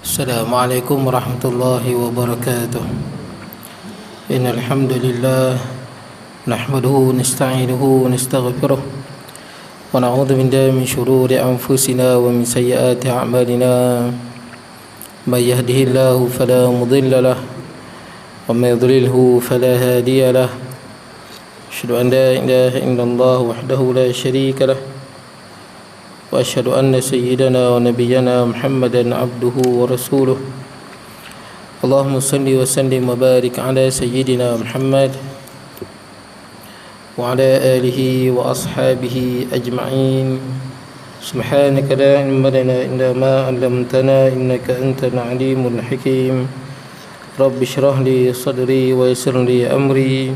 Assalamualaikum warahmatullahi wabarakatuh. Innal hamdalillah nahmaduhu wa nasta'inuhu wa nastaghfiruh wa na'udzu billahi min shururi anfusina wa min sayyiati a'malina. May yahdihillahu fala mudilla lahu wa may yudlilhu fala hadiya lahu. Asyhadu an la ilaha illallah wahdahu la syarika lahu wa asyhadu anna sayyidana wa nabiyyana Muhammadan abduhu wa rasuluh. Allahumma salli wa sallim wa barik ala sayyidina Muhammad wa ala alihi wa ashabihi ajma'in. Subhanaka la ilma lana illa ma 'allamtana innaka antal alimul hakim. Rabbi shrah li sadri wa yassir li amri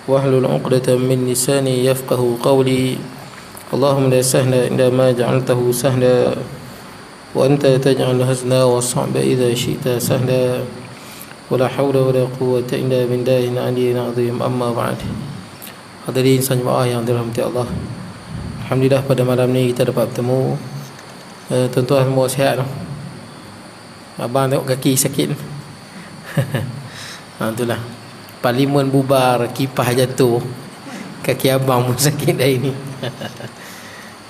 wahlul 'uqdatam min lisani yafqahu qawli. Allahumma la sahla illa ma ja'altahu sahla wa anta taj'alul hazna was-sa'ba idza syi'ta sahla wa la hawla wa la quwwata illa billahil 'aliyyil 'azim. Amma ba'd. Hadirin jemaah yang dirahmati Allah, alhamdulillah pada malam ni kita dapat bertemu. Tuan-tuan semua sihat tak? Abang tengok kaki sakit. Itulah, parlimen bubar, kipas jatuh, kaki abang pun sakit hari ni.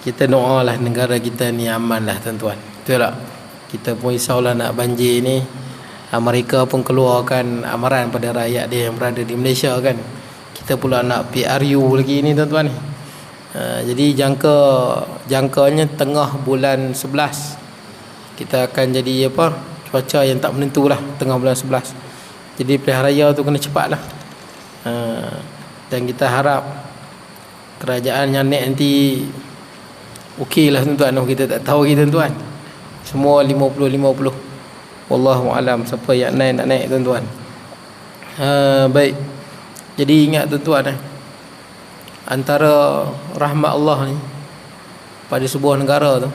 Kita doalah negara kita ni aman lah tuan-tuan. Betul tak? Kita pun risaulah nak banjir ni. Amerika pun keluarkan amaran pada rakyat dia yang berada di Malaysia kan. Kita pula nak PRU lagi ni tuan-tuan ni. Jadi jangkanya tengah bulan 11 kita akan jadi apa? Cuaca yang tak menentu lah tengah bulan 11. Jadi pilihan raya tu kena cepat lah. Dan kita harap kerajaan yang naik nanti okey lah tuan-tuan. Kita tak tahu lagi tuan-tuan. Semua 50-50. Wallahu alam siapa yang naik nak naik tuan-tuan. Baik. Jadi ingat tuan-tuan, antara rahmat Allah ni pada sebuah negara tu,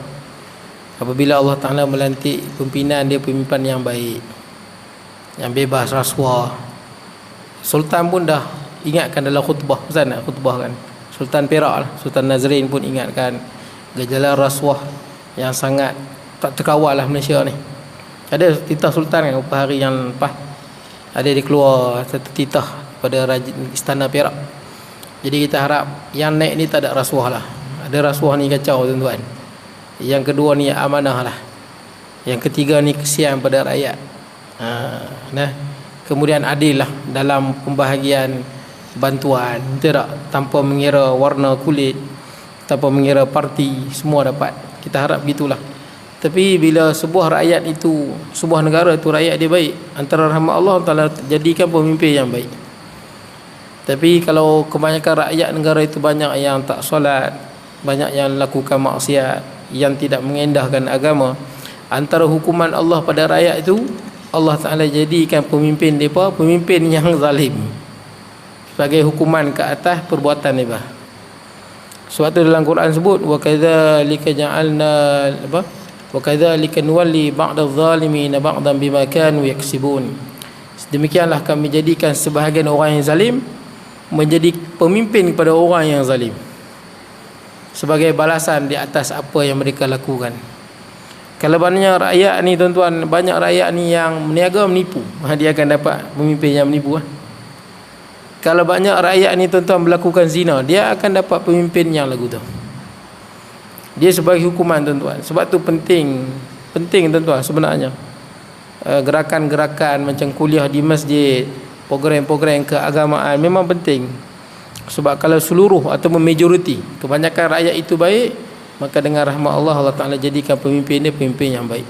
apabila Allah Ta'ala melantik pimpinan dia pimpinan yang baik, yang bebas rasuah. Sultan pun dah ingatkan dalam khutbah, Ustaz nak khutbah kan, Sultan Perak lah, Sultan Nazrin pun ingatkan gejala rasuah yang sangat tak terkawal lah Malaysia ni. Ada titah Sultan kan beberapa hari yang lepas, ada dia keluar satu titah pada Istana Perak. Jadi kita harap yang naik ni tak ada rasuah lah. Ada rasuah ni kacau tuan-tuan. Yang kedua ni amanah lah. Yang ketiga ni kesian pada rakyat. Kemudian adil lah dalam pembahagian bantuan, betul tak? Tanpa mengira warna kulit, tanpa mengira parti, semua dapat. Kita harap gitulah. Tapi bila sebuah rakyat itu, sebuah negara itu rakyat dia baik, antara rahmat Allah Ta'ala jadikan pemimpin yang baik. Tapi kalau kebanyakan rakyat negara itu banyak yang tak solat, banyak yang lakukan maksiat, yang tidak mengendahkan agama, antara hukuman Allah pada rakyat itu, Allah Ta'ala jadikan pemimpin mereka pemimpin yang zalim sebagai hukuman ke atas perbuatan mereka. Sebab tu dalam Quran sebut wa kadzalika ja'alna apa? Wa kadzalika nuwalli ba'dadh zalimin ba'dan bima kanu yaksibun. Demikianlah kami jadikan sebahagian orang yang zalim menjadi pemimpin kepada orang yang zalim sebagai balasan di atas apa yang mereka lakukan. Kalau banyak rakyat ni tuan-tuan, banyak rakyat ni yang meniaga menipu, dia akan dapat pemimpin yang menipu. Kalau banyak rakyat ni tuan-tuan melakukan zina, dia akan dapat pemimpin yang lagu tu. Dia sebagai hukuman tuan-tuan. Sebab tu penting tuan-tuan sebenarnya. Gerakan-gerakan macam kuliah di masjid, program-program keagamaan memang penting. Sebab kalau seluruh atau majoriti, kebanyakan rakyat itu baik, maka dengan rahmat Allah, Allah Ta'ala jadikan pemimpin dia pemimpin yang baik.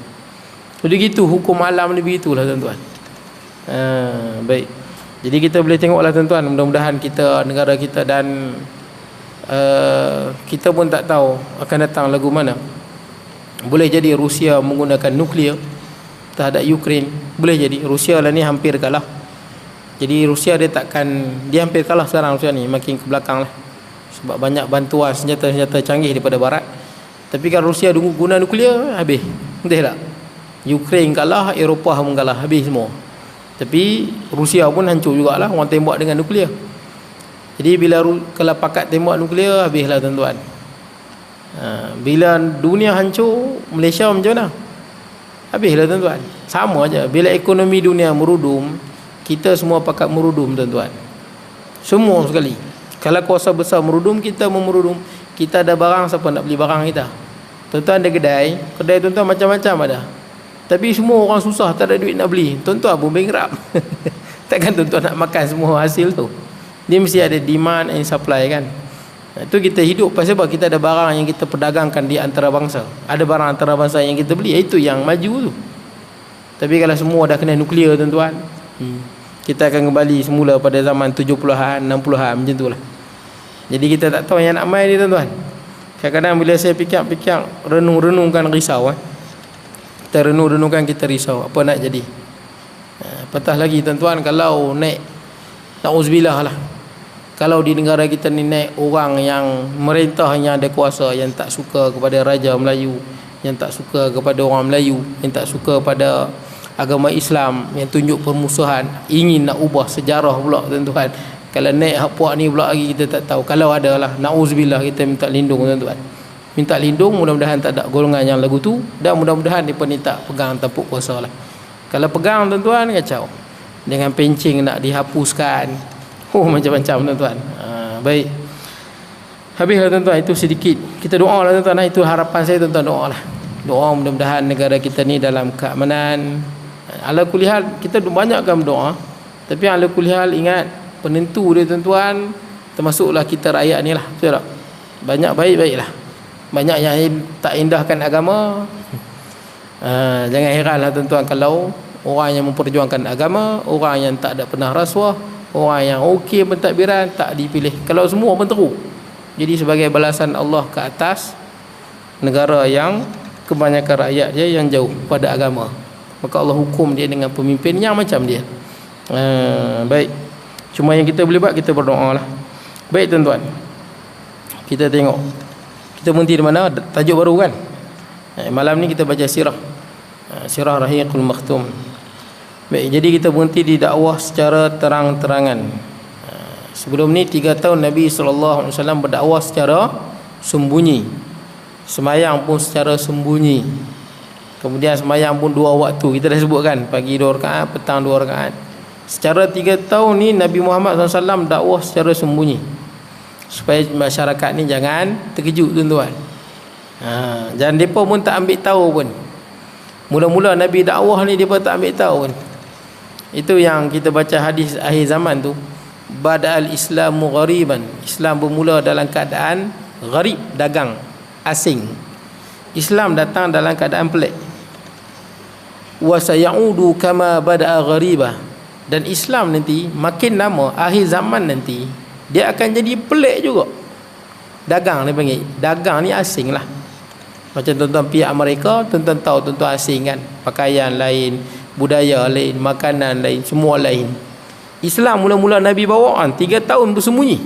Jadi gitu, hukum alam ni begitulah tuan-tuan. Baik. Jadi kita boleh tengoklah tuan-tuan, mudah-mudahan kita, negara kita dan kita pun tak tahu akan datang lagu mana. Boleh jadi Rusia menggunakan nuklear terhadap Ukraine. Boleh jadi Rusia lah ni hampir kalah. Jadi Rusia dia hampir kalah sekarang. Rusia ni makin ke belakang lah, sebab banyak bantuan senjata-senjata canggih daripada barat. Tapi kalau Rusia guna nuklear, habis. Betul tak? Ukraine kalah, Eropah pun kalah, habis semua. Tapi Rusia pun hancur jugalah, orang tembak dengan nuklear. Jadi bila kalau pakat tembak nuklear, habislah tuan-tuan. Bila dunia hancur, Malaysia macam mana? Habislah tuan-tuan. Sama aja. Bila ekonomi dunia merudum, kita semua pakat merudum tuan-tuan. Semua sekali. Kalau kuasa besar merudum, kita merudum. Kita ada barang, siapa nak beli barang kita? Tuan-tuan ada kedai tuan-tuan macam-macam ada. Tapi semua orang susah, tak ada duit nak beli. Tuan-tuan pun bankrupt. Takkan tuan-tuan nak makan semua hasil tu. Dia mesti ada demand and supply kan. Itu kita hidup pasal apa? Kita ada barang yang kita perdagangkan di antara bangsa. Ada barang antara bangsa yang kita beli. Itu yang maju tu. Tapi kalau semua dah kena nuklear tuan-tuan, kita akan kembali semula pada zaman 70-an, 60-an macam tu lah. Jadi kita tak tahu yang nak main ni tuan-tuan. Kadang-kadang bila saya fikir-fikir, renung-renungkan risau. Kita renung-renungkan, kita risau. Apa nak jadi? Patah lagi tuan-tuan, kalau naik, na'uzubillah lah, kalau di negara kita ni naik orang yang merintah, yang ada kuasa, yang tak suka kepada Raja Melayu, yang tak suka kepada orang Melayu, yang tak suka pada agama Islam, yang tunjuk permusuhan, ingin nak ubah sejarah pula tuan-tuan. Kalau naik hak puak ni pula lagi kita tak tahu. Kalau ada lah, na'uzubillah, kita minta lindung tuan-tuan. Minta lindung, mudah-mudahan tak ada golongan yang lagu tu, dan mudah-mudahan mereka ni tak pegang tampuk kuasa lah. Kalau pegang tuan-tuan, kacau. Dengan pencing nak dihapuskan, macam-macam tuan-tuan. Baik. Habislah tuan-tuan, itu sedikit. Kita doa lah tuan-tuan. Itu harapan saya tuan-tuan, doa lah. Doa mudah-mudahan negara kita ni dalam keamanan. Ala kulihal, kita banyakkan berdoa. Tapi ala kulihal, ingat, penentu dia tuan-tuan, termasuklah kita rakyat ni lah. Betul tak? Banyak baik-baik lah. Banyak yang tak indahkan agama. Jangan heran lah tuan-tuan kalau orang yang memperjuangkan agama, orang yang tak ada pernah rasuah, orang yang okey pentadbiran tak dipilih. Kalau semua pun teruk. Jadi sebagai balasan Allah ke atas negara yang kebanyakan rakyat dia yang jauh pada agama, maka Allah hukum dia dengan pemimpin yang macam dia. Baik. Cuma yang kita boleh buat, kita berdoa lah. Baik tuan-tuan, kita tengok, kita berhenti di mana? Tajuk baru kan. Malam ni kita baca sirah, sirah Rahiqul Makhtum. Baik, jadi kita berhenti di dakwah secara terang-terangan. Sebelum ni 3 tahun Nabi SAW berdakwah secara sembunyi. Semayang pun secara sembunyi. Kemudian semayang pun 2 waktu. Kita dah sebutkan, pagi 2 rakaat, petang 2 rakaat. Secara 3 tahun ni Nabi Muhammad SAW dakwah secara sembunyi, supaya masyarakat ni jangan terkejut tuan-tuan. Jangan mereka pun tak ambil tahu pun. Mula-mula Nabi dakwah ni mereka tak ambil tahu pun. Itu yang kita baca hadis akhir zaman tu, bada'al islamu ghariban. Islam bermula dalam keadaan gharib, dagang, asing. Islam datang dalam keadaan pelik. Wa sayaudu kama bada'a gharibah. Dan Islam nanti makin lama, akhir zaman nanti, dia akan jadi pelik juga. Dagang dia panggil. Dagang ni asing lah. Macam tuan-tuan pihak Amerika, tuan-tuan tahu tuan-tuan asing kan. Pakaian lain, budaya lain, makanan lain, semua lain. Islam mula-mula Nabi bawa 3 tahun bersembunyi.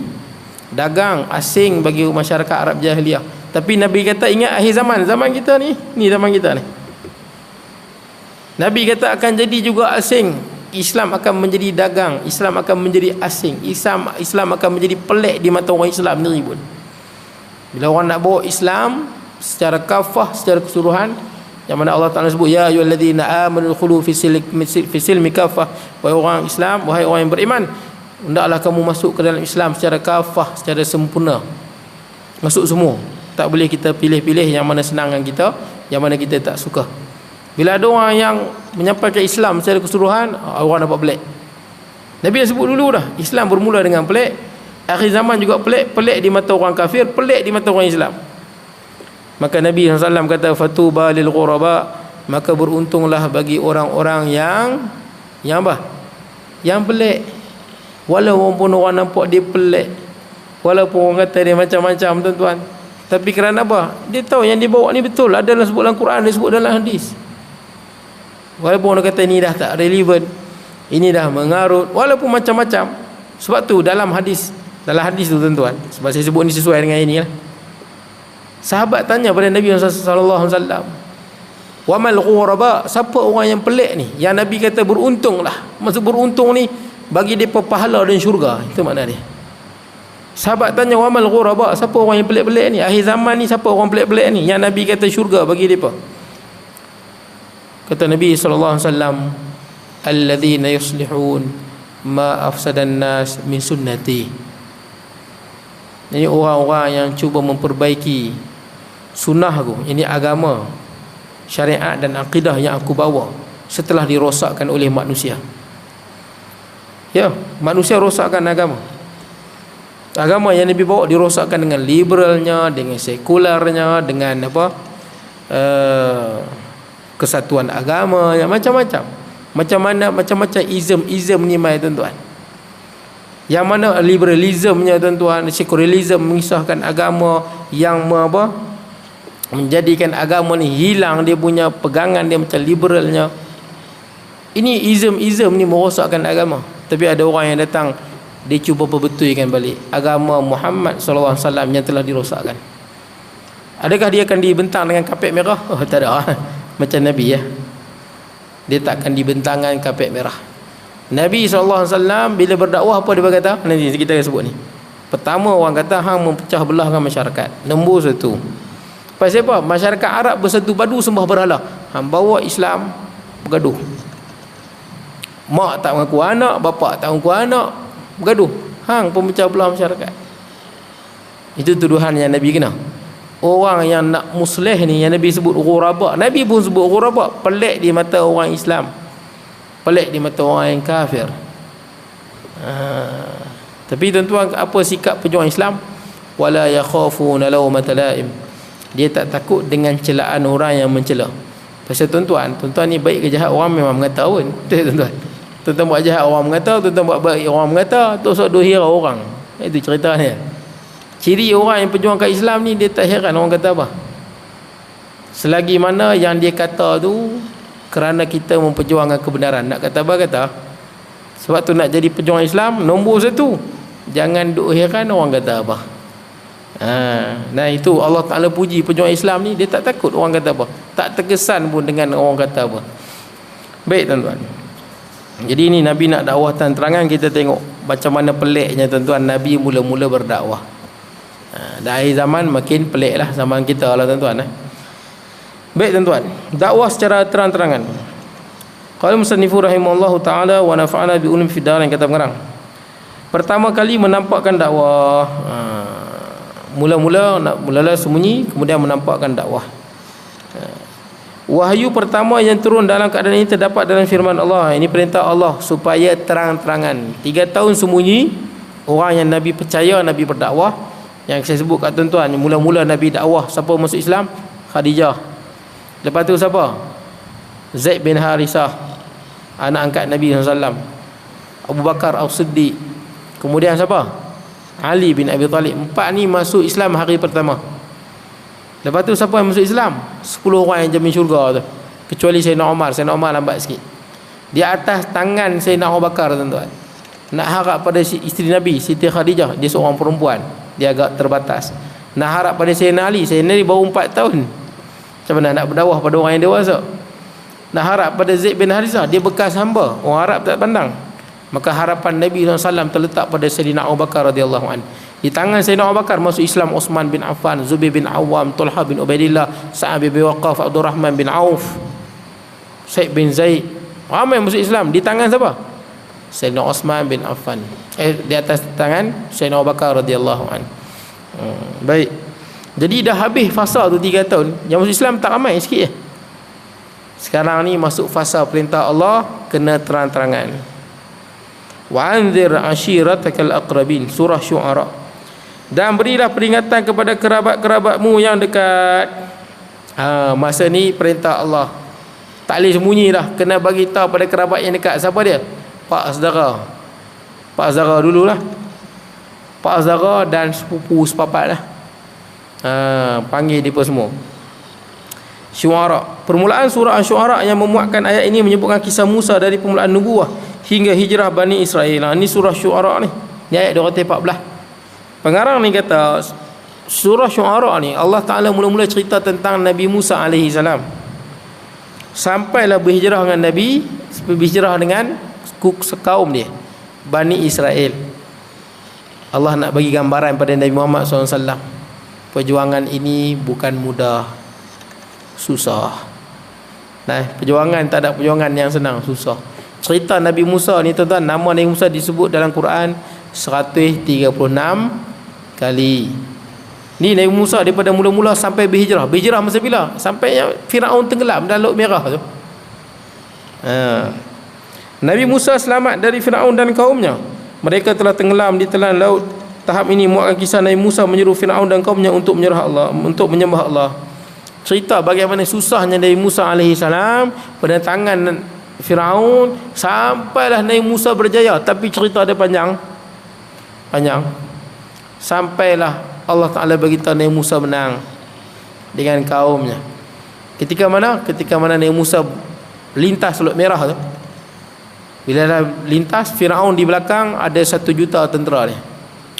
Dagang asing bagi masyarakat Arab Jahiliyah. Tapi Nabi kata, ingat akhir zaman, zaman kita ni, zaman kita ni. Nabi kata akan jadi juga asing. Islam akan menjadi dagang, Islam akan menjadi asing. Islam akan menjadi pelik di mata orang Islam sendiri pun. Bila orang nak bawa Islam secara kafah, secara keseluruhan, yang mana Allah Ta'ala sebut, ya ayyuhalladzina amanu khulu fi silmi kafah. Wahai orang Islam, wahai orang yang beriman, hendaklah kamu masuk ke dalam Islam secara kafah, secara sempurna. Masuk semua. Tak boleh kita pilih-pilih yang mana senang dengan kita, yang mana kita tak suka. Bila ada orang yang menyampaikan Islam secara keseluruhan, orang dapat pelik. Nabi dah sebut dulu dah, Islam bermula dengan pelik, akhir zaman juga pelik. Pelik di mata orang kafir, pelik di mata orang Islam. Maka Nabi SAW kata, fatuba lil ghuraba, maka beruntunglah bagi orang-orang yang apa? Yang pelik. Walaupun orang nampak dia pelik, walaupun orang kata dia macam-macam tuan-tuan, tapi kerana apa? Dia tahu yang dia bawa ni betul, ada dalam sebut dalam Quran, dia sebut dalam hadis. Walaupun orang kata ini dah tak relevan, ini dah mengarut, walaupun macam-macam. Sebab tu dalam hadis tu tuan-tuan, sebab saya sebut ni sesuai dengan ini lah. Sahabat tanya pada Nabi SAW, wa mal ghuraba, siapa orang yang pelik ni? Yang Nabi kata beruntung lah. Maksud beruntung ni bagi dia pahala dan syurga. Itu makna dia. Sahabat tanya, wa mal ghuraba, siapa orang yang pelik-pelik ni? Akhir zaman ni siapa orang pelik-pelik ni? Yang Nabi kata syurga bagi dia. Kata Nabi SAW, alladzina yuslihun ma afsadan nas min sunnati. Ini orang-orang yang cuba memperbaiki sunnah aku, ini agama, syariat dan akidah yang aku bawa setelah dirosakkan oleh manusia. Ya, manusia rosakkan agama. Agama yang Nabi bawa dirosakkan dengan liberalnya, dengan sekularnya, dengan kesatuan agama, yang macam-macam. Macam-macam ism ni mai tuan-tuan. Yang mana liberalismnya tuan-tuan, sekularisme mengisahkan agama, yang menjadikan agama ni hilang dia punya pegangan dia macam liberalnya. Ini ism ni merosakkan agama. Tapi ada orang yang datang, dia cuba perbetulkan balik agama Muhammad SAW yang telah dirosakkan. Adakah dia akan dibentang dengan kapet merah? Oh, tak ada. Macam Nabi ya. Dia takkan dibentangkan kapet merah. Nabi SAW bila berdakwah apa dia berkata? Nanti kita akan sebut ni. Pertama orang kata hang mempecah belahkan masyarakat. Nombor satu. Pasal apa? Masyarakat Arab bersatu padu sembah berhala. Hang bawa Islam bergaduh. Mak tak mengaku anak, bapak tak mengaku anak, bergaduh. Hang pemecah belah masyarakat. Itu tuduhan yang Nabi kena. Orang yang nak muslih ni yang Nabi sebut ghuraba. Nabi pun sebut ghuraba, pelik di mata orang Islam, pelik di mata orang yang kafir. Tapi tuan-tuan, apa sikap pejuang Islam? Wala yakhafuna lawmata laim. Dia tak takut dengan celaan orang yang mencela. Pasal tuan-tuan ni baik ke jahat orang memang mengata pun. Betul tuan-tuan. Tuan-tuan buat jahat orang mengata, tuan-tuan buat baik orang mengata, tu sok dohira orang. Itu ceritanya. Ciri orang yang perjuang kat Islam ni, dia tak heran orang kata apa. Selagi mana yang dia kata tu kerana kita memperjuangkan kebenaran. Nak kata apa kata. Sebab tu nak jadi pejuang Islam, nombor satu, jangan duk heran orang kata apa. Nah itu Allah Ta'ala puji pejuang Islam ni, dia tak takut orang kata apa, tak terkesan pun dengan orang kata apa. Baik tuan-tuan, jadi ini Nabi nak dakwah terang-terangan. Kita tengok macam mana peliknya tuan-tuan Nabi mula-mula berdakwah. Dah akhir zaman makin pelik lah zaman kita lah tuan-tuan. Baik tuan-tuan, dakwah secara terang-terangan. Qala musannifu rahimahullahu ta'ala wa nafa'ana bi ulum fid dar, yang kata pengarang, pertama kali menampakkan dakwah. Mula-mula sembunyi, kemudian menampakkan dakwah. Wahyu pertama yang turun dalam keadaan ini terdapat dalam firman Allah. Ini perintah Allah supaya terang-terangan. 3 tahun sembunyi, orang yang Nabi percaya, Nabi berdakwah. Yang saya sebut kat tuan-tuan, mula-mula Nabi dakwah, siapa masuk Islam? Khadijah. Lepas tu siapa? Zaid bin Harisah, anak angkat Nabi SAW. Abu Bakar As-Siddiq. Kemudian siapa? Ali bin Abi Talib. 4 ni masuk Islam hari pertama. Lepas tu siapa yang masuk Islam? 10 orang yang jamin syurga tu, kecuali Sayyidina Umar. Sayyidina Umar lambat sikit. Di atas tangan Sayyidina Abu Bakar tuan-tuan. Nak harap pada isteri Nabi Siti Khadijah, dia seorang perempuan, dia agak terbatas. Nak harap pada Sayyidina Ali, Sayyidina Ali baru 4 tahun. Macam mana nak berdakwah pada orang yang dewasa? Nak harap pada Zaid bin Harisah, dia bekas hamba, orang Arab tak pandang. Maka harapan Nabi SAW terletak pada Sayyidina Abu Bakar radhiyallahu anhu. Di tangan Sayyidina Abu Bakar masuk Islam Uthman bin Affan, Zubair bin Awam, Talha bin Ubaidillah, Sa'ad bin Waqqas, Abdurrahman bin Auf, Sa'id bin Zaid. Ramai masuk Islam di tangan siapa? Sayyidina Uthman bin Affan. Di atas tangan Sayyidina Abu Bakar radhiyallahu anhu. Baik. Jadi dah habis fasa tu 3 tahun. Yang masuk Islam tak ramai, sikit je. Sekarang ni masuk fasa perintah Allah, kena terang-terangan. Wa anzir ashiratakal aqrabin, surah Syu'ara. Dan berilah peringatan kepada kerabat-kerabatmu yang dekat. Masa ni perintah Allah, tak boleh sembunyi dah, kena bagi tahu pada kerabat yang dekat. Siapa dia? Pak saudara. Pak saudara dululah. Pak saudara dan sepupu sepapat lah. Panggil dia semua. Syu'ara. Permulaan surah Syu'ara yang memuatkan ayat ini menyebutkan kisah Musa dari permulaan nubuah hingga hijrah Bani Israel. Ini surah Syu'ara ni. Ni ayat 214. Pengarang ni kata surah Syu'ara ni Allah Ta'ala mula-mula cerita tentang Nabi Musa alaihi salam. Sampailah berhijrah dengan Nabi, berhijrah dengan kaum dia, Bani Israel. Allah nak bagi gambaran pada Nabi Muhammad SAW. Perjuangan ini bukan mudah, susah. Nah, perjuangan tak ada perjuangan yang senang, susah. Cerita Nabi Musa ni tuan-tuan, nama Nabi Musa disebut dalam Quran 136 kali. Ni Nabi Musa daripada mula-mula sampai berhijrah. Berhijrah masa bila? Sampai Firaun tenggelam dalam Laut Merah tu. Nabi Musa selamat dari Firaun dan kaumnya. Mereka telah tenggelam di telan laut. Tahap ini muatkan kisah Nabi Musa menyeru Firaun dan kaumnya untuk menyerah Allah, untuk menyembah Allah. Cerita bagaimana susahnya Nabi Musa alaihi salam pada tangan Firaun sampailah Nabi Musa berjaya. Tapi cerita dia panjang. Sampailah Allah Ta'ala beritahu Nabi Musa menang dengan kaumnya. Ketika mana Nabi Musa lintas Laut Merah tu. Bila dah lintas, Firaun di belakang ada 1 juta tentera ni.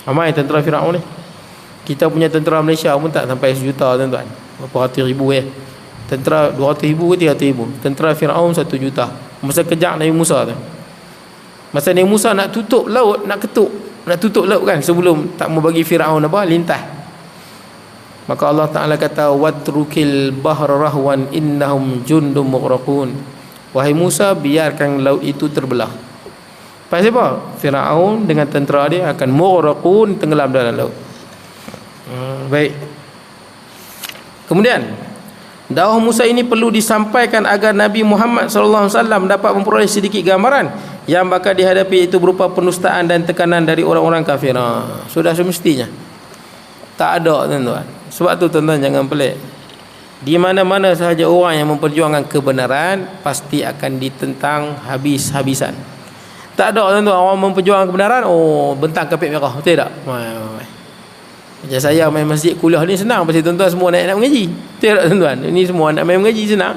Ramai tentera Firaun ni. Kita punya tentera Malaysia pun tak sampai 1 juta tuan-tuan. Berapa ratus ribu Tentera 200,000 ke 300,000. Tentera Firaun 1 juta. Masa kejap Nabi Musa tu. Masa Nabi Musa nak tutup laut, nak tutup laut kan, sebelum tak mau bagi Firaun lintas. Maka Allah Ta'ala kata, watrukil bahra rahwan innahum jundum mughraqun. Wahai Musa, biarkan laut itu terbelah. Pasal apa? Firaun dengan tentera dia akan mughraqun, tenggelam dalam laut. Baik. Kemudian dakwah Musa ini perlu disampaikan agar Nabi Muhammad sallallahu alaihi wasallam dapat memperoleh sedikit gambaran yang bakal dihadapi, itu berupa penustaan dan tekanan dari orang-orang kafir. Sudah semestinya. Tak ada tuan-tuan. Sebab tu tuan-tuan jangan pelik. Di mana-mana sahaja orang yang memperjuangkan kebenaran pasti akan ditentang habis-habisan. Tak ada tuan-tuan orang memperjuangkan kebenaran, bentang kapit merah. Betul tak? Macam saya main masjid kuliah ni senang, pasal tuan-tuan semua nak mengaji. Betul tak tuan-tuan? Ini semua nak main mengaji senang.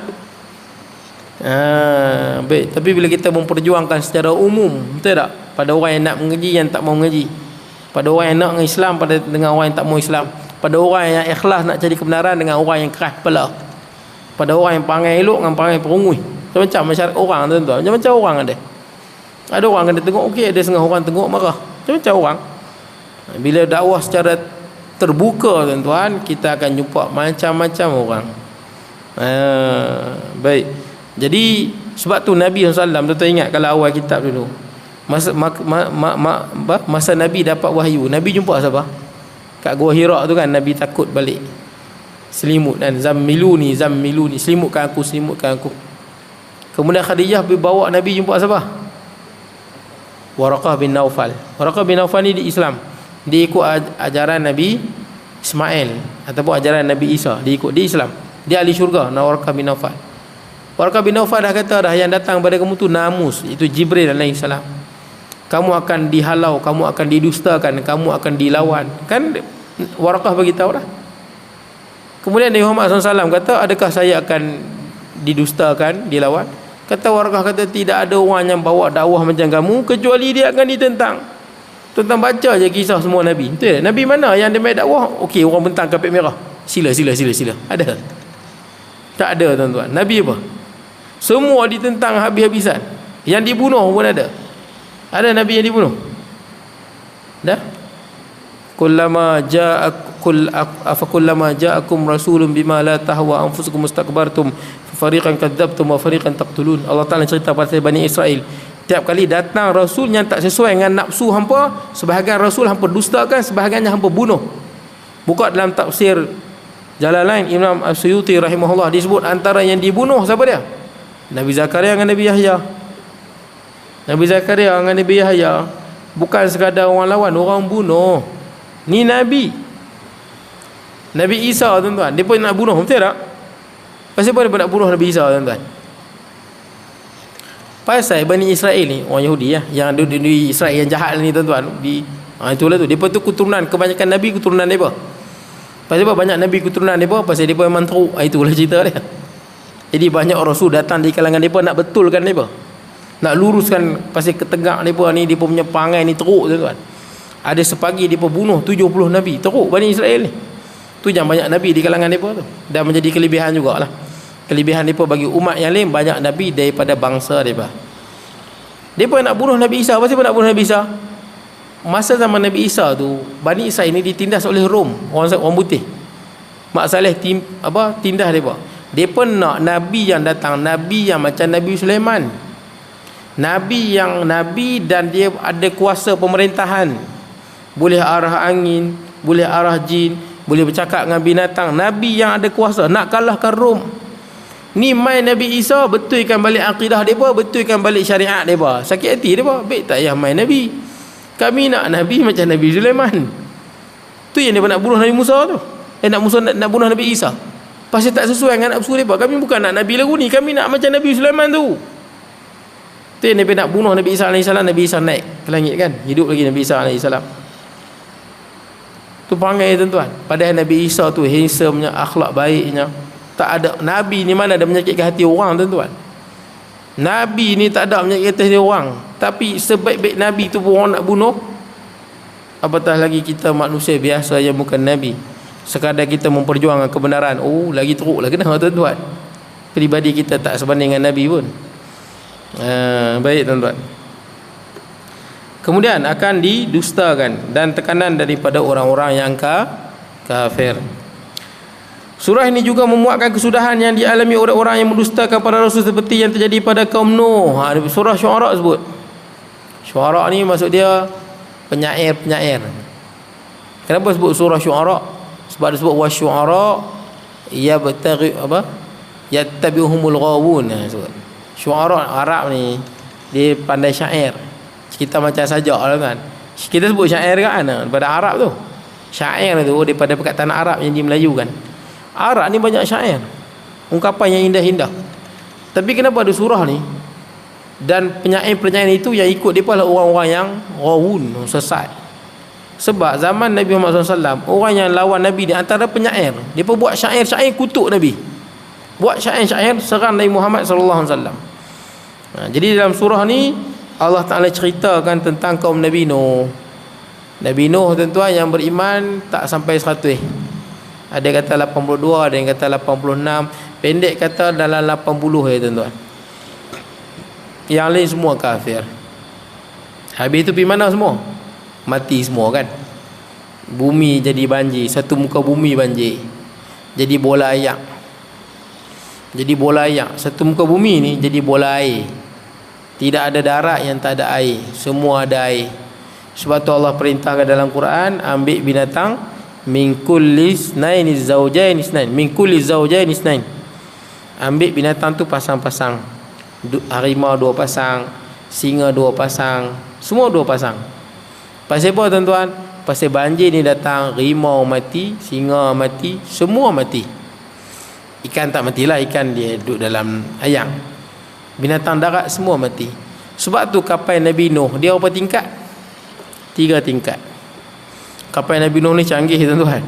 Baik. Tapi bila kita memperjuangkan secara umum, betul tak? Pada orang yang nak mengaji, yang tak mau mengaji. Pada orang yang nak Islam, dengan orang yang tak mau Islam. Pada orang yang ikhlas nak cari kebenaran, dengan orang yang keras kepala. Pada orang yang pangai elok dengan pangai perungui. Macam-macam masyarakat orang tuan-tuan. Macam-macam orang ada. Ada orang kena tengok okey, ada setengah orang tengok marah. Macam-macam orang. Bila dakwah secara terbuka tuan-tuan, kita akan jumpa macam-macam orang. Baik. Jadi sebab tu Nabi SAW, tuan-tuan ingat kalau awal kitab dulu, masa Nabi dapat wahyu, Nabi jumpa siapa? Kat Gua Hira tu kan, Nabi takut balik. Selimut dan zammiluni, selimutkan aku. Kemudian Khadijah bawa Nabi jumpa siapa? Waraqah bin Naufal. Waraqah bin Naufal ni di Islam. Dia ikut ajaran Nabi Ismail ataupun ajaran Nabi Isa. Dia ikut, di Islam. Dia ahli syurga. Waraqah bin Naufal. Waraqah bin Naufal dah kata dah, yang datang pada kamu tu namus, itu Jibril alaihi salam. Kamu akan dihalau, kamu akan didustakan, kamu akan dilawan. Kan Waraqah beritahu dah. Kemudian Nabi Muhammad SAW kata, adakah saya akan didustakan, dilawan? Kata Waraqah, kata tidak ada orang yang bawa dakwah macam kamu kecuali dia akan ditentang. Tuan-tuan baca je kisah semua Nabi. Betul? Nabi mana yang dia main dakwah? Okey, orang bentang kapit merah. Sila. Ada? Tak ada tuan-tuan. Nabi apa? Semua ditentang habis-habisan. Yang dibunuh pun ada. Ada Nabi yang dibunuh? Dah? Kullama ja'akum rasulun bima la tahwa anfusukum mustakbartum fariqan kadzabtum wa fariqan taqtulun. Allah Taala cerita pasal Bani Israel. Tiap kali datang rasul yang tak sesuai dengan nafsu hampa, sebahagian rasul hampa dustakan, sebahagiannya hampa bunuh. Buka dalam tafsir Jalalain Imam As-Suyuti rahimahullah, disebut antara yang dibunuh siapa dia? Nabi Zakaria dengan Nabi Yahya. Nabi Zakaria dengan Nabi Yahya bukan sekadar orang lawan, orang bunuh. Ni Nabi. Nabi Isa tuan-tuan, dia pun nak bunuh, betul tak? Pasal apa dia nak bunuh Nabi Isa tuan-tuan? Pasal Bani Israel ni, orang Yahudi yang ada di Israel yang jahat ni tuan-tuan, itulah tu. Depa tu keturunan, kebanyakan Nabi keturunan depa. Pasal apa banyak Nabi keturunan depa? Pasal depa memang teruk. Itulah cerita dia. Jadi banyak rasul datang di kalangan depa nak betulkan depa, nak luruskan pasal ketegak depa ni, depa punya perangai ni teruk tuan-tuan. Ada sepagi depa bunuh 70 Nabi, teruk Bani Israel ni. Tu yang banyak Nabi di kalangan depa tu. Dan menjadi kelebihan jugalah. Kelebihan depa bagi umat yang lain, banyak Nabi daripada bangsa depa. Depa nak bunuh Nabi Isa. Pasal apa nak bunuh Nabi Isa? Masa zaman Nabi Isa tu, Bani Israel ni ditindas oleh Rom, orang putih. Mak Saleh tindas depa. Depa nak nabi yang datang, nabi yang macam Nabi Sulaiman. Nabi dan dia ada kuasa pemerintahan. Boleh arah angin, boleh arah jin, boleh bercakap dengan binatang. Nabi yang ada kuasa nak kalahkan Rom. Ni main Nabi Isa, betulkan balik akidah depa, betulkan balik syariat depa. Sakit hati depa, baik tak payah main nabi. Kami nak nabi macam Nabi Sulaiman. Tu yang depa nak bunuh Nabi Musa tu. Nak bunuh Nabi Isa. Pasal tak sesuai dengan nafsu depa. Kami bukan nak nabi lagu ni, kami nak macam Nabi Sulaiman tu. Tu yang depa nak bunuh Nabi Isa AS. Nabi Isa naik ke langit kan, hidup lagi Nabi Isa AS. Tu perangai tuan-tuan. Padahal Nabi Isa tu handsome-nya, akhlak baiknya. Tak ada nabi ni mana ada menyakitkan hati orang tuan-tuan. Nabi ni tak ada menyakitkan hati orang. Tapi sebaik-baik nabi tu pun orang nak bunuh. Apatah lagi kita manusia biasa yang bukan nabi. Sekadar kita memperjuangkan kebenaran, oh lagi teruk lah kena tuan-tuan. Peribadi kita tak sebanding dengan nabi pun. Baik tuan-tuan. Kemudian akan didustakan dan tekanan daripada orang-orang yang kafir. Surah ini juga memuatkan kesudahan yang dialami oleh orang yang mendustakan para rasul seperti yang terjadi pada kaum Nuh. Surah Syuara sebut. Syuara ni maksud dia penyair-penyair. Kenapa sebut surah Syuara? Sebab dia sebut wasyuara yabtaghi apa? Yattabi'uhumul ghawun. Sebut. Syuara Arab ni dia pandai syair. Kita macam sajak lah kan. Kita sebut syair kan daripada Arab tu. Syair tu daripada perkataan Arab yang dimelayukan. Arab ni banyak syair, ungkapan yang indah-indah. Tapi kenapa ada surah ni? Dan penyair-penyair itu yang ikut dia adalah orang-orang yang ghawun, sesat. Sebab zaman Nabi Muhammad SAW, orang yang lawan Nabi di antara penyair, dia pun buat syair-syair kutuk Nabi, buat syair-syair serang Nabi Muhammad SAW. Jadi dalam surah ni Allah Ta'ala ceritakan tentang kaum Nabi Nuh. Nabi Nuh tuan-tuan yang beriman tak sampai 100. Ada kata 82, ada yang kata 86. Pendek kata dalam 80 tuan-tuan. Yang lain semua kafir. Habis itu pergi mana semua? Mati semua kan. Bumi jadi banjir, satu muka bumi banjir. Jadi bola ayak. Jadi bola ayak. Satu muka bumi ni jadi bola air. Tidak ada darat yang tak ada air, semua ada air. Sebab tu Allah perintahkan dalam Quran, ambil binatang min kulli isnaini zawjaini isnain, min kulli zawjaini isnain. Ambil binatang tu pasang-pasang. Harimau 2 pasang, singa 2 pasang, semua 2 pasang. Pasal apa tuan-tuan? Pasal banjir ni datang, rimau mati, singa mati, semua mati. Ikan tak matilah, ikan dia duduk dalam ayam. Binatang darat semua mati. Sebab tu kapal Nabi Nuh dia berapa tingkat? 3 tingkat. Kapal Nabi Nuh ni canggih tuan-tuan.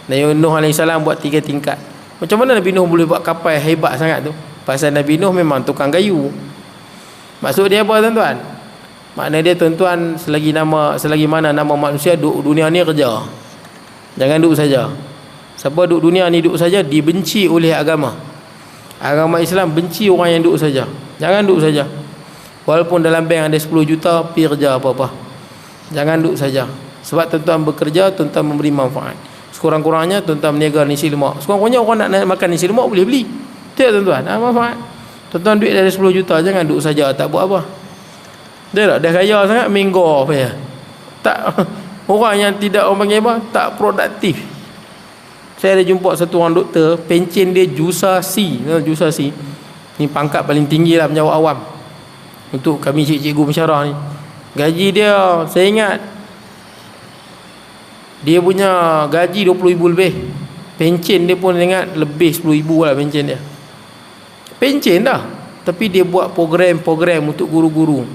Nabi Nuh AS buat 3 tingkat. Macam mana Nabi Nuh boleh buat kapal hebat sangat tu? Pasal Nabi Nuh memang tukang kayu. Maksud dia apa tuan-tuan? Makna dia tuan-tuan, selagi mana nama manusia duduk dunia ni kerja. Jangan duduk saja. Siapa duduk dunia ni duduk saja, dibenci oleh agama. Agama Islam benci orang yang duduk saja. Jangan duduk saja. Walaupun dalam bank ada 10 juta, pergi kerja apa-apa. Jangan duduk saja. Sebab tuan-tuan bekerja, tuan-tuan memberi manfaat. Sekurang-kurangnya tuan-tuan berniaga nasi lemak. Sekurang-kurangnya orang nak makan nasi lemak boleh beli. Betul tuan-tuan? Manfaat. Tuan-tuan duit dari 10 juta, jangan duduk saja tak buat apa. Dia tak dah kaya sangat minggu apa ya. Tak orang yang tidak, orang panggil apa? Tak produktif. Saya ada jumpa satu orang doktor, pencen dia jusasi. Jusasi ni pangkat paling tinggi lah penjawat awam untuk kami cikgu pensyarah ni. Gaji dia, saya ingat dia punya gaji 20,000 lebih. Pencen dia pun ingat lebih 10,000 lah pencen dia. Pencen dah. Tapi dia buat program-program untuk guru-guru.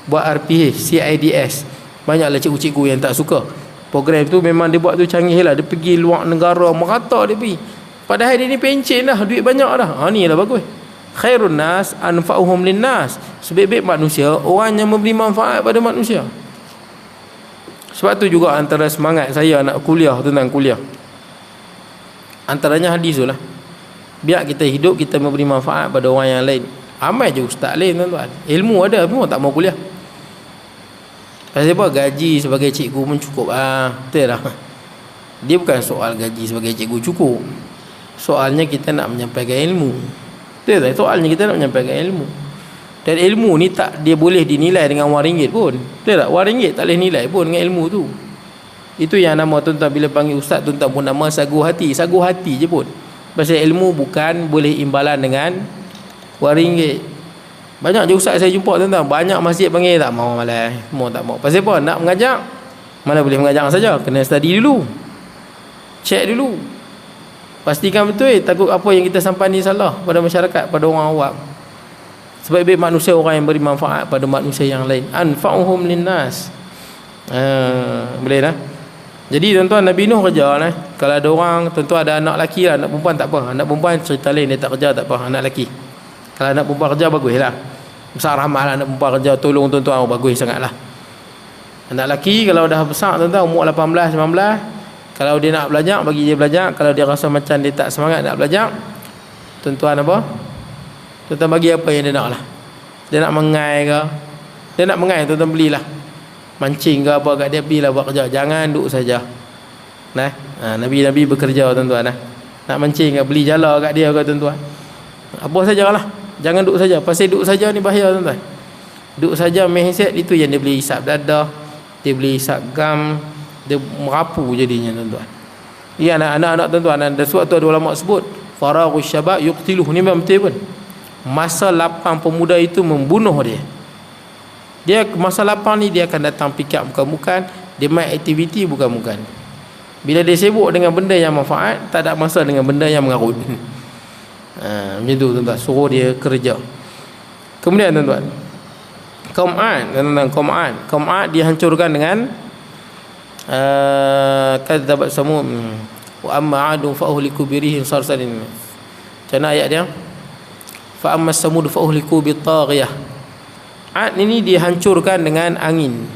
Buat RPH, CIDS. Banyaklah cikgu-cikgu yang tak suka. Program tu memang dia buat tu canggih lah. Dia pergi luar negara, merata dia pergi. Padahal dia ni pencen dah, duit banyak dah. Ni lah bagus. Khairun nas anfa'uhum linnas. Sebaik-baik manusia, orang yang memberi manfaat pada manusia. Sebab tu juga antara semangat saya nak kuliah tentang kuliah. Antaranya hadis tu lah. Biar kita hidup, kita memberi manfaat pada orang yang lain. Ramai je ustaz lain tuan-tuan. Ilmu ada, semua tak mau kuliah. Pasal apa? Gaji sebagai cikgu pun cukup. Betul lah. Dia bukan soal gaji sebagai cikgu cukup. Soalnya kita nak menyampaikan ilmu. Betul tak? Soalnya kita nak menyampaikan ilmu. Dan ilmu ni tak dia boleh dinilai dengan wang ringgit pun. Betul tak? Wang ringgit tak boleh nilai pun dengan ilmu tu. Itu yang nama tuan-tuan bila panggil ustaz, tuan-tuan pun nama sagu hati. Sagu hati je pun. Pasal ilmu bukan boleh imbalan dengan wang ringgit. Banyak je ustaz saya jumpa tuan-tuan, banyak masjid panggil tak mau, malas. Mau tak mau. Pasal apa? Nak mengajar. Mana boleh mengajar saja, kena study dulu. Check dulu. Pastikan betul, takut apa yang kita sampai ni salah pada masyarakat, pada orang awam. Sebaik-baik manusia orang yang beri manfaat pada manusia yang lain. Anfa'uhum linnas. Boleh dah. Jadi tuan-tuan, Nabi Nuh kerja lah. Kalau ada orang, tuan-tuan ada anak lelaki lah, anak perempuan tak apa. Anak perempuan cerita lain, dia tak kerja tak apa. Anak lelaki, kalau anak perempuan kerja bagus lah. Besar rahmat lah anak perempuan kerja, tolong tuan-tuan, bagus sangat lah. Anak lelaki kalau dah besar tuan-tuan, umur 18, 19, kalau dia nak belajar, bagi dia belajar. Kalau dia rasa macam dia tak semangat nak belajar, tuan-tuan apa? Tuan-tuan bagi apa yang dia nak lah. Dia nak mengai ke? Dia nak mengai, tuan-tuan belilah. Mancing ke apa kat dia, pergilah buat kerja. Jangan duduk saja. Nah, Nabi-Nabi bekerja tuan-tuan. Nak mancing ke, beli jala kat dia ke tuan-tuan. Apa sajalah. Jangan duduk saja. Pasal duduk saja ni bahaya tuan-tuan. Duduk saja main handset, itu yang dia boleh hisap dadah, dia boleh hisap gam, dia merapu jadinya tuan-tuan. Ya, anak-anak tuan-tuan, ada suatu ada ulama sebut faraghus syabab yuqtiluh, ni memang betul pun. Masa lapang pemuda itu membunuh dia. Dia masa lapang ni dia akan datang pick up bukan-bukan, dia main aktiviti bukan-bukan. Bila dia sibuk dengan benda yang manfaat, tak ada masa dengan benda yang mengarut. Macam tu tuan-tuan, suruh dia kerja. Kemudian tuan-tuan, kaum Ad dihancurkan dengan kadzabat Samud. Wa amma 'adun fa uhliku birihim sarsalin. Macam mana ayat dia? Fa amma Samud fa uhliku bitaghiyah. Ad ini dihancurkan dengan angin.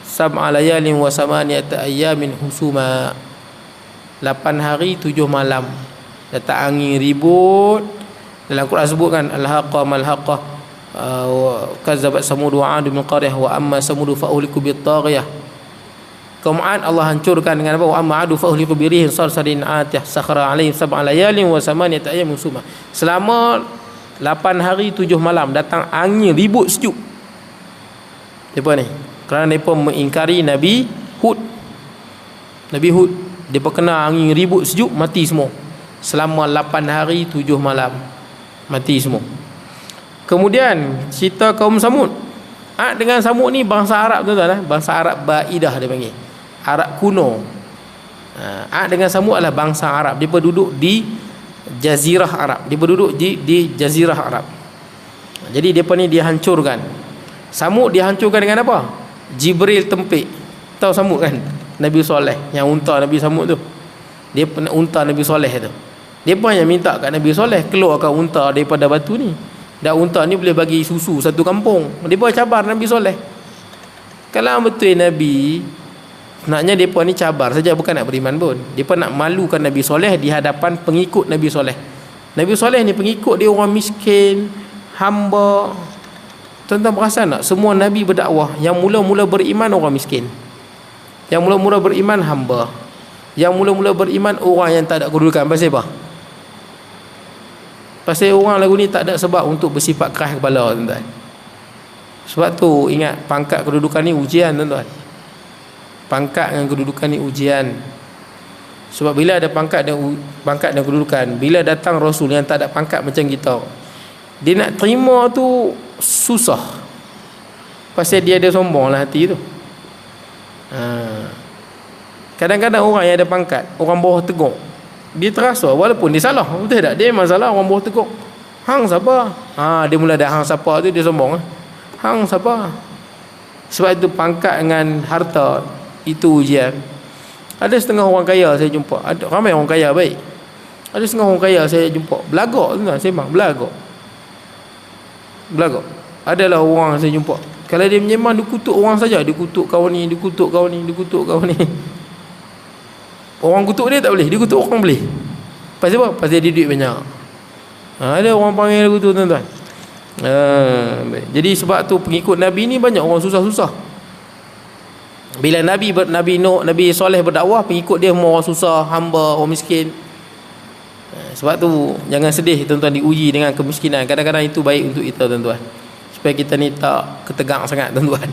Sab'a layalin wa samaniyata ayyamin husuma. 8 hari 7 malam. Datang angin ribut. Dalam Quran sebutkan al-haqqah mal-haqqah. Kazzabat Samud wa 'ad min qaryah wa amma Samud fa uhliku bitaghiyah. Kaum Ad Allah hancurkan dengan apa? Wa amma 'adu fa uhliku birihin sarsarin 'atiyah sakhara 'alaihim sab'a layalin wa samaniyata ayyamin husuma. Selama 8 hari 7 malam datang angin ribut sejuk. Depa ni kerana depa mengingkari Nabi Hud. Nabi Hud depa kena angin ribut sejuk, mati semua. Selama 8 hari 7 malam mati semua. Kemudian cerita kaum Samud. Ad dengan Samud ni bangsa Arab tuan-tuan, bangsa Arab Baidah dia panggil. Arab kuno. Ad dengan Samud adalah bangsa Arab. Depa duduk di Jazirah Arab. Depa duduk di Jazirah Arab. Jadi depa ni dihancurkan. Samud dihancurkan dengan apa? Jibril tempik. Tahu Samud kan? Nabi Soleh yang unta Nabi Samud tu. Dia pernah unta Nabi Soleh tu. Depa yang minta kat Nabi Soleh keluarkan unta daripada batu ni. Dan unta ni boleh bagi susu satu kampung. Depa cabar Nabi Soleh. Kalau betul Nabi, naknya depa ni cabar saja, bukan nak beriman pun. Depa nak malukan Nabi Soleh di hadapan pengikut Nabi Soleh. Nabi Soleh ni pengikut dia orang miskin, hamba. Tuan-tuan perasan tak? Semua Nabi berdakwah, yang mula-mula beriman orang miskin, yang mula-mula beriman hamba, yang mula-mula beriman orang yang tak ada kedudukan. Pasal apa? Pasal orang lagu ni tak ada sebab untuk bersifat keras kepala tuan-tuan. Sebab tu ingat, pangkat kedudukan ni ujian tuan-tuan. Pangkat dan kedudukan ni ujian. Sebab bila ada pangkat dan kedudukan, bila datang Rasul yang tak ada pangkat macam kita, dia nak terima tu susah. Pasal dia ada sombong lah hati tu. Kadang-kadang orang yang ada pangkat, orang bawah tegur, dia terasa walaupun dia salah. Betul tak? Dia memang salah, orang bawah tegur. Hang siapa? Dia mula dah hang siapa tu, dia sombong. Hang siapa? Sebab itu pangkat dengan harta itu ujian. Ada setengah orang kaya saya jumpa, ada ramai orang kaya baik. Ada setengah orang kaya saya jumpa belagak tuan, sembang belagak. Adalah orang saya jumpa, kalau dia menyembang, dia kutuk orang saja, dia kutuk kawan ni, dia kutuk kawan ni, dia kutuk kawan ni. Orang kutuk dia tak boleh, dia kutuk orang boleh. Pasal apa? Pasal dia duit banyak. Ada orang panggil lagu tu tuan-tuan. Jadi sebab tu pengikut Nabi ni banyak orang susah-susah. Bila Nabi Nuh, Nabi Soleh berdakwah, pengikut dia semua orang susah, hamba, orang miskin. Sebab tu jangan sedih tuan-tuan diuji dengan kemiskinan. Kadang-kadang itu baik untuk kita tuan-tuan, supaya kita ni tak ketegang sangat tuan-tuan.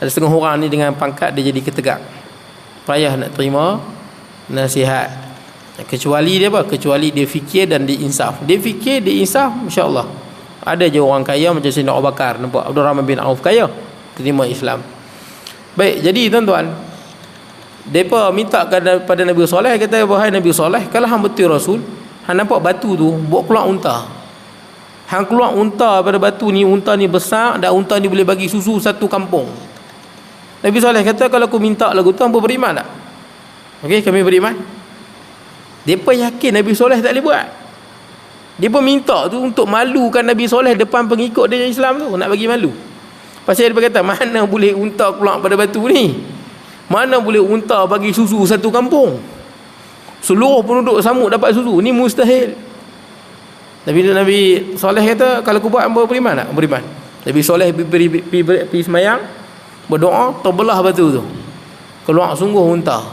Ada setengah orang ni dengan pangkat dia jadi ketegang, payah nak terima nasihat. Kecuali dia apa? Kecuali dia fikir dan dia insaf. Dia fikir, dia insaf, insya-Allah. Ada je orang kaya macam Sayyidina Abu Bakar, nampak Abdul Rahman bin Auf kaya, terima Islam. Baik, jadi tuan-tuan, depa minta kepada Nabi Soleh, kata, wahai Nabi Soleh, kalau hang betul Rasul, hang nampak batu tu buat keluar unta. Hang keluar unta pada batu ni, unta ni besar dan unta ni boleh bagi susu satu kampung. Nabi Soleh kata, kalau aku minta lagu tu, hang beriman tak? Okey, kami beriman. Depa yakin Nabi Soleh tak boleh buat. Depa minta tu untuk malukan Nabi Soleh depan pengikut dia Islam tu, nak bagi malu. Pasal dia kata, mana boleh unta keluar pada batu ni? Mana boleh unta bagi susu satu kampung? Seluruh penduduk Samud dapat susu. Ni mustahil. Nabi Soleh kata, kalau aku buat, hamba beriman tak? Beriman. Nabi Soleh pergi semayang, berdoa, terbelah batu tu, keluar sungguh unta.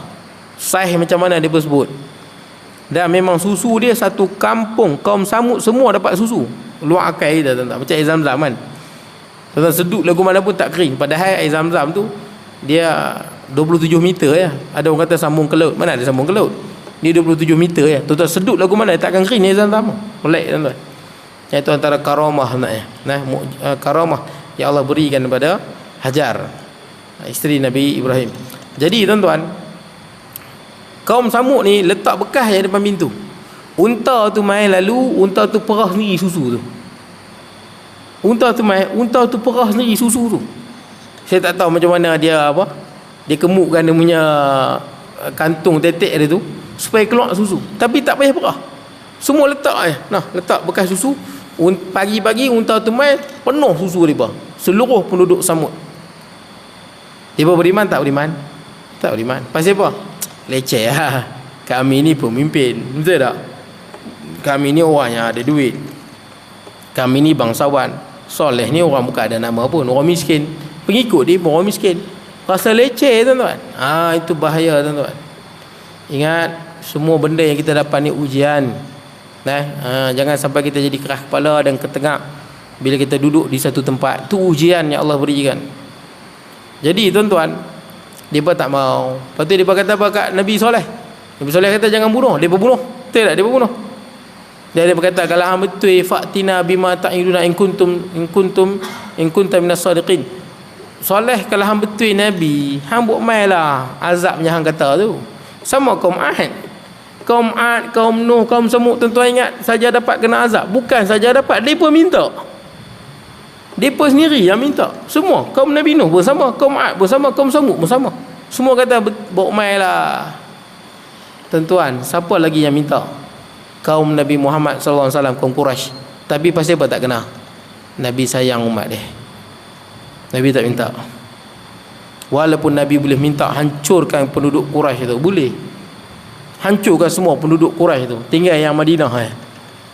Saiz macam mana dia sebut. Dan memang susu dia satu kampung kaum Samud semua dapat susu. Luar akal dia tuan-tuan. Macam air Zam-Zam kan. Tuan-tuan sedut lagu mana pun tak kering. Padahal air Zam-Zam tu dia 27 meter ya. Ada orang kata sambung ke laut. Mana ada sambung ke laut? Dia 27 meter ya. Tuan-tuan sedut lagu mana takkan kering air Zam-Zam. Pelik tuan-tuan. Itu antara karamah sebenarnya. Karamah yang Allah berikan kepada Hajar, isteri Nabi Ibrahim. Jadi tuan-tuan, kaum Samud ni letak bekas yang depan pintu. Unta tu main lalu, unta tu perah sendiri susu tu. Unta tu perah sendiri susu tu. Saya tak tahu macam mana dia apa. Dia kemukkan dia punya kantung tetek dia tu supaya keluar susu. Tapi tak payah perah. Semua letak je. Nah, letak bekas susu. Pagi-pagi unta tu main penuh susu depa. Seluruh penduduk Samud. Depa beriman tak beriman? Tak beriman. Pasal apa? Leceh lah. Kami ni pemimpin, betul tak? Kami ni orang yang ada duit. Kami ni bangsawan. Soleh ni orang bukan ada nama pun, orang miskin. Pengikut dia pun orang miskin. Rasa leceh tuan-tuan. Itu bahaya tuan-tuan. Ingat, semua benda yang kita dapat ni ujian. Jangan sampai kita jadi keras kepala dan ketengak bila kita duduk di satu tempat. Itu ujian yang Allah berikan. Jadi tuan-tuan, mereka tak mau. Lepas tu mereka kata apa kat Nabi Soleh? Nabi Soleh kata jangan bunuh. Mereka bunuh. Betul tak? Mereka bunuh. Dan dia berkata, kalau hang betul fa'tina bima ta'iduna in kuntum minas sadiqin. Soleh, kalau hang betul Nabi, hang buat mailah azabnya hang kata tu. Sama kaum Ad, kaum Nuh, kaum Samud. Tuan-tuan ingat, saja dapat kena azab. Bukan saja dapat, mereka minta. Mereka sendiri yang minta. Semua kaum Nabi Nuh pun sama, kaum Ad pun sama, kaum Samud pun sama. Semua kata buat mailah. Tuan-tuan, siapa lagi yang minta? Kaum Nabi Muhammad SAW, kaum Quraisy. Tapi pasal apa tak kena? Nabi sayang umat dia. Nabi tak minta. Walaupun Nabi boleh minta hancurkan penduduk Quraisy itu, boleh. Hancurkan semua penduduk Quraisy itu, tinggal yang Madinah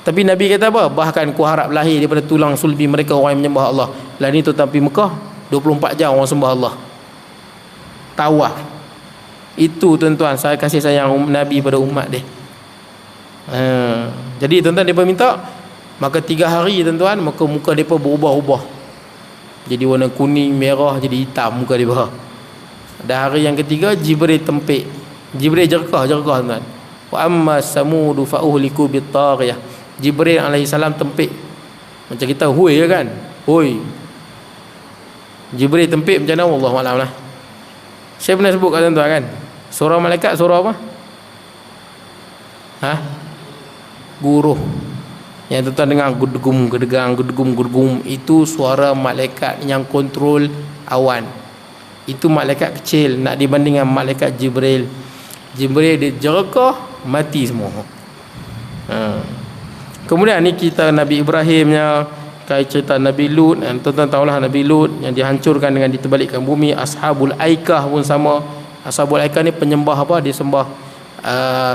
Tapi Nabi kata apa? Bahkan ku harap lahir daripada tulang sulbi mereka orang yang menyembah Allah. Lain itu tapi Mekah 24 jam orang sembah Allah. Tawaf. Itu tuan-tuan, saya kasih sayang Nabi pada umat dia. Jadi tuan-tuan, mereka minta, maka 3 hari tuan-tuan, maka muka mereka berubah-ubah. Jadi warna kuning, merah, jadi hitam muka mereka. Dan hari yang ketiga, Jibril tempik. Jibril jerkah tuan-tuan. Wa amma samudu fa'uhliku bittariyah. Jibril alaihissalam tempik. Macam kita hui kan? Hui. Jibril tempik macam mana? Wallahualam lah. Saya pernah sebut kat tuan-tuan kan? Surah malaikat, surah apa? Guruh. Yang tuan-tuan dengar gudegum, gedegang, gudegum, itu suara malaikat yang kontrol awan. Itu malaikat kecil nak dibandingkan malaikat Jibril. Jibril dia jerkah, mati semua. Kemudian ni kita Nabi Ibrahimnya, kait cerita Nabi Lut. Tuan-tuan tahulah Nabi Lut yang dihancurkan dengan diterbalikkan bumi. Ashabul Aikah pun sama. Ashabul Aikah ni penyembah apa? Dia sembah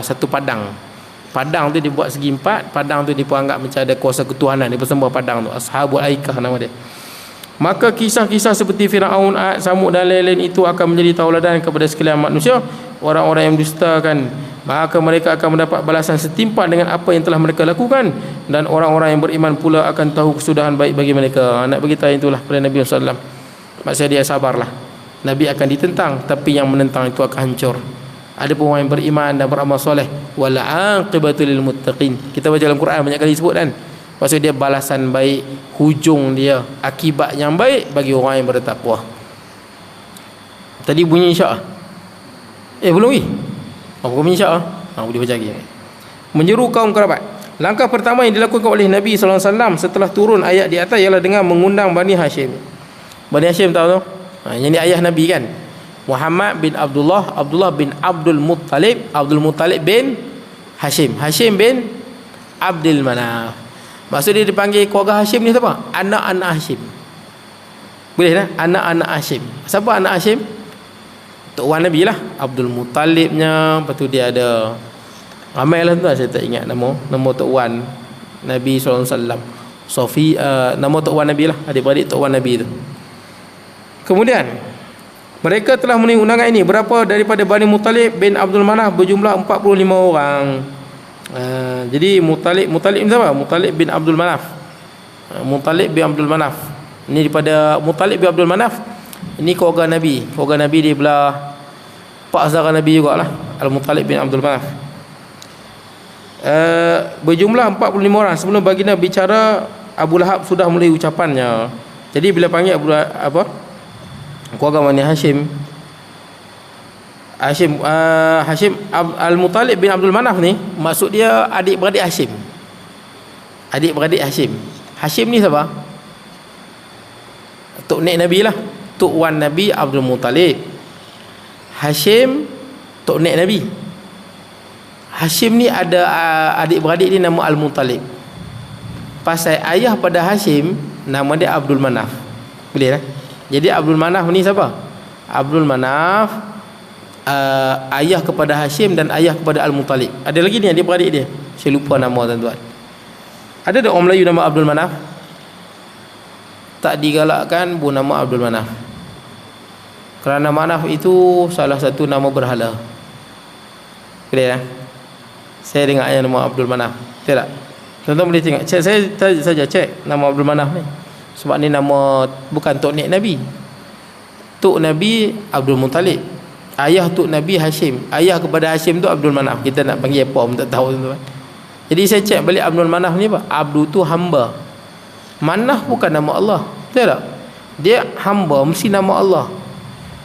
satu padang. Padang tu dibuat segi 4. Padang tu dianggap macam ada kuasa ketuhanan. Dia bersembah padang tu. Ashabul Aikah nama dia. Maka kisah-kisah seperti Firaun, Ad, Samud dan lain-lain itu akan menjadi tauladan kepada sekalian manusia. Orang-orang yang mendustakan maka mereka akan mendapat balasan setimpal dengan apa yang telah mereka lakukan, dan orang-orang yang beriman pula akan tahu kesudahan baik bagi mereka. Nak beritahu itulah pada Nabi SAW. Maksudnya dia sabarlah. Nabi akan ditentang, tapi yang menentang itu akan hancur. Ada pun orang yang beriman dan beramal soleh, wal aqibatu lil muttaqin. Kita baca dalam Quran banyak kali sebut kan. Maksud dia balasan baik, hujung dia, akibat yang baik bagi orang yang bertakwa. Tadi bunyi insya-Allah. Belum ni. Bunyi insya-Allah. Boleh baca lagi. Menyeru kaum kerabat. Langkah pertama yang dilakukan oleh Nabi SAW setelah turun ayat di atas ialah dengan mengundang Bani Hashim. Bani Hashim tahu tu? Yang ni ayah Nabi kan. Muhammad bin Abdullah, Abdullah bin Abdul Muttalib, Abdul Muttalib bin Hashim, Hashim bin Abdul Manaf. Maksud dia dipanggil keluarga Hashim ni siapa? Anak-anak Hashim. Boleh tak? Anak-anak Hashim. Siapa anak Hashim? Tok Wan Nabi lah, Abdul Muttalibnya. Lepas tu dia ada ramai lah tu, saya tak ingat nama Tok Wan Nabi SAW. Sofi, nama Tok Wan Nabi lah, adik-beradik Tok Wan Nabi tu. Kemudian mereka telah memenuhi undangan ini. Berapa daripada Bani Muttalib bin Abdul Manaf? Berjumlah 45 orang. Jadi Muttalib ni siapa? Muttalib bin Abdul Manaf. Muttalib bin Abdul Manaf. Ini daripada Muttalib bin Abdul Manaf. Ini keluarga Nabi. Keluarga Nabi di belah pak saudara Nabi jugalah, Al-Muttalib bin Abdul Manaf. Berjumlah 45 orang. Sebelum baginda bicara, Abu Lahab sudah mulai ucapannya. Jadi bila panggil keluarga Bani Hashim, Hashim Al-Muttalib bin Abdul Manaf ni, maksud dia adik-beradik Hashim. Adik-beradik Hashim. Hashim ni siapa? Tok Nek Nabi lah, Tok Wan Nabi Abdul Muttalib. Hashim Tok Nek Nabi. Hashim ni ada adik-beradik dia nama Al-Muttalib. Pasal ayah pada Hashim nama dia Abdul Manaf. Boleh lah. Jadi Abdul Manaf ni siapa? Abdul Manaf ayah kepada Hashim dan ayah kepada Al-Muttalib. Ada lagi ni adik-beradik dia, saya lupa nama tuan-tuan. Ada tak orang Melayu nama Abdul Manaf? Tak digalakkan pun nama Abdul Manaf, kerana Manaf itu salah satu nama berhala. Boleh lah. Saya dengar ayat nama Abdul Manaf. Betul tak? Tuan-tuan boleh tengok. Saya saja cek nama Abdul Manaf ni. Sebab ni nama bukan Tok Nek Nabi. Tok Nabi Abdul Muttalib, ayah Tok Nabi Hashim. Ayah kepada Hashim tu Abdul Manaf. Kita nak panggil apa pun tak tahu tuan-tuan. Jadi saya cek balik Abdul Manaf ni apa? Abdul tu hamba. Manaf bukan nama Allah. Betul tak? Dia hamba, mesti nama Allah.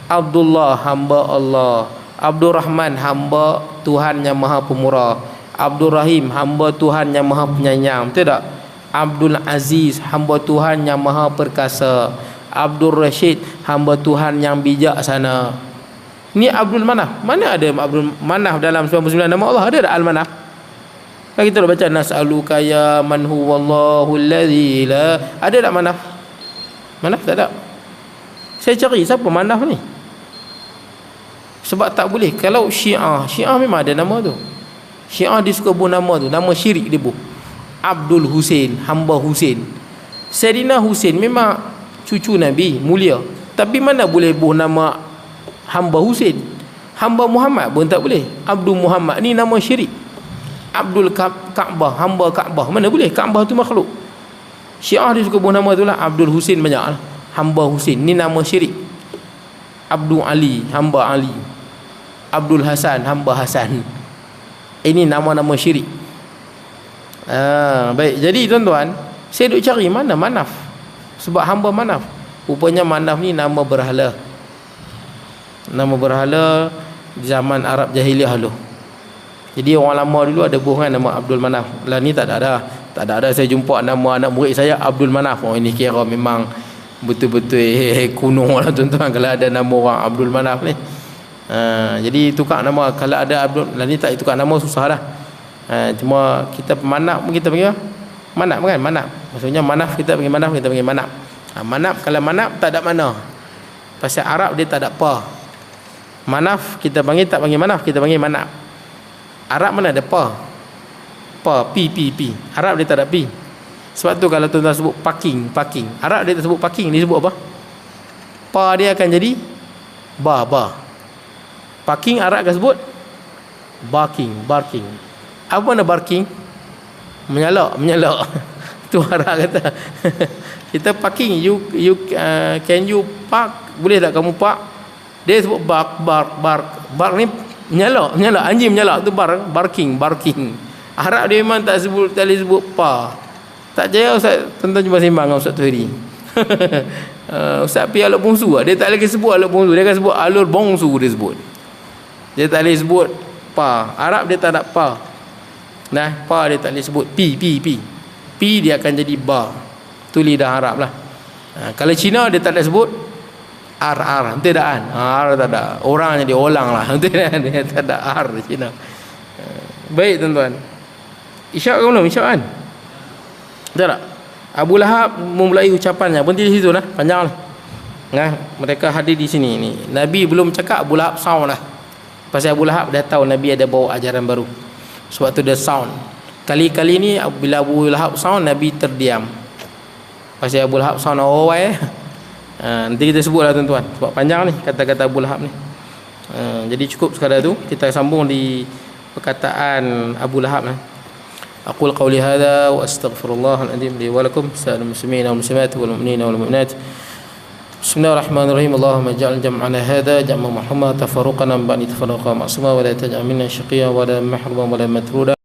Abdullah hamba Allah. Abdul Rahman hamba Tuhan yang Maha Pemurah. Abdul Rahim hamba Tuhan yang Maha Penyayang. Betul tak? Abdul Aziz hamba Tuhan yang Maha Perkasa. Abdul Rashid hamba Tuhan yang bijaksana. Ni Abdul Manaf. Mana ada Abdul Manaf dalam 99 nama Allah? Ada tak Al-Manaf? Kalau kita dah baca nas'aluka ya man huwallahu alladzi la, ada tak Manaf? Manaf tak ada. Saya cari siapa Manaf ni. Sebab tak boleh. Kalau Syiah memang ada nama tu. Syiah dia suka buat nama tu, nama syirik dia buat. Abdul Husain, hamba Husain. Sayyidina Husain memang cucu Nabi mulia, tapi mana boleh buat nama hamba Husain. Hamba Muhammad pun tak boleh. Abdul Muhammad ni nama syirik. Abdul Ka'bah, hamba Ka'bah, mana boleh? Ka'bah tu makhluk. Syiah dia suka buat nama tu lah. Abdul Husain banyak lah. Hamba Husain ni nama syirik. Abdul Ali, hamba Ali. Abdul Hasan, hamba Hasan. Ini nama-nama syirik. Baik, jadi tuan-tuan, saya duk cari mana Manaf. Sebab hamba Manaf, rupanya Manaf ni nama berhala. Nama berhala zaman Arab Jahiliyah dulu. Jadi orang lama dulu ada buah kan nama Abdul Manaf. Lah ni tak ada. Saya jumpa nama anak murid saya Abdul Manaf. Oh, ini kira memang betul-betul kuno lah tuan-tuan kalau ada nama orang Abdul Manaf ni. Jadi tukar nama. Kalau ada Abdul, lah ni tak tukar nama susah dah. Cuma kita Manaf pun kita panggil Manaf kan? Manaf. Maksudnya Manaf kita panggil Manaf, kita panggil Manaf. Manaf, kalau Manaf tak ada mana. Pasal Arab dia tak ada pa. Manaf kita panggil, tak panggil Manaf, kita panggil Manaf. Arab mana ada pa. Pi. Arab dia tak ada pi. Sebab tu kalau tuan-tuan sebut parking. Arab dia tak sebut parking, dia sebut apa? Pa dia akan jadi ba. Parking Arab akan sebut Barking. Apa mana barking? Menyalak. Tu Arab kata. Kita parking, can you park? Boleh tak kamu park? Dia sebut bark. Bark ni menyalak. Anjing menyalak tu barking. Arab dia memang tak boleh sebut pa. Tak jaya Ustaz tuan-tuan jumpa sembang dengan Ustaz Tuhri. Ustaz pergi alur bongsu, dia tak lagi sebut alur bongsu, dia akan sebut alur bongsu dia sebut. Dia tak boleh sebut pa. Arab dia tak ada pa. Nah, pa dia tak boleh sebut pi. Pi dia akan jadi ba. Tu lidah Arab lah. Kalau Cina dia tak ada sebut R. Nanti ada an. R tak ada. Orang jadi olang lah. Nanti dia tak ada R di Cina. Baik tuan-tuan. Isyak ke belum? Isyak kan? Betul tak? Abu Lahab memulai ucapannya. Berhenti di situ lah. Panjang lah. Nah, mereka hadir di sini ni. Nabi belum cakap, Abu Lahab sound lah. Pasal Abu Lahab dah tahu Nabi ada bawa ajaran baru. Sebab tu dia sound. Kali-kali ni bila Abu Lahab sound, Nabi terdiam. Pasal Abu Lahab sound nanti kita sebut lah tuan-tuan. Sebab panjang ni kata-kata Abu Lahab ni. Jadi cukup sekadar tu. Kita sambung di perkataan Abu Lahab lah. Aqul qawli hadha wa astaghfirullah al-azim li wa lakum sa'al muslimin wal muslimat wal mu'minina wal mu'minat. Bismillahirrahmanirrahim. Allahumma ij'al jam'ana hadha jam'an marhuma tafarruqana ba'di tafarruqa ma'suma wa la taj'al minna shaqiyyan wa la mahruman wa la matruda.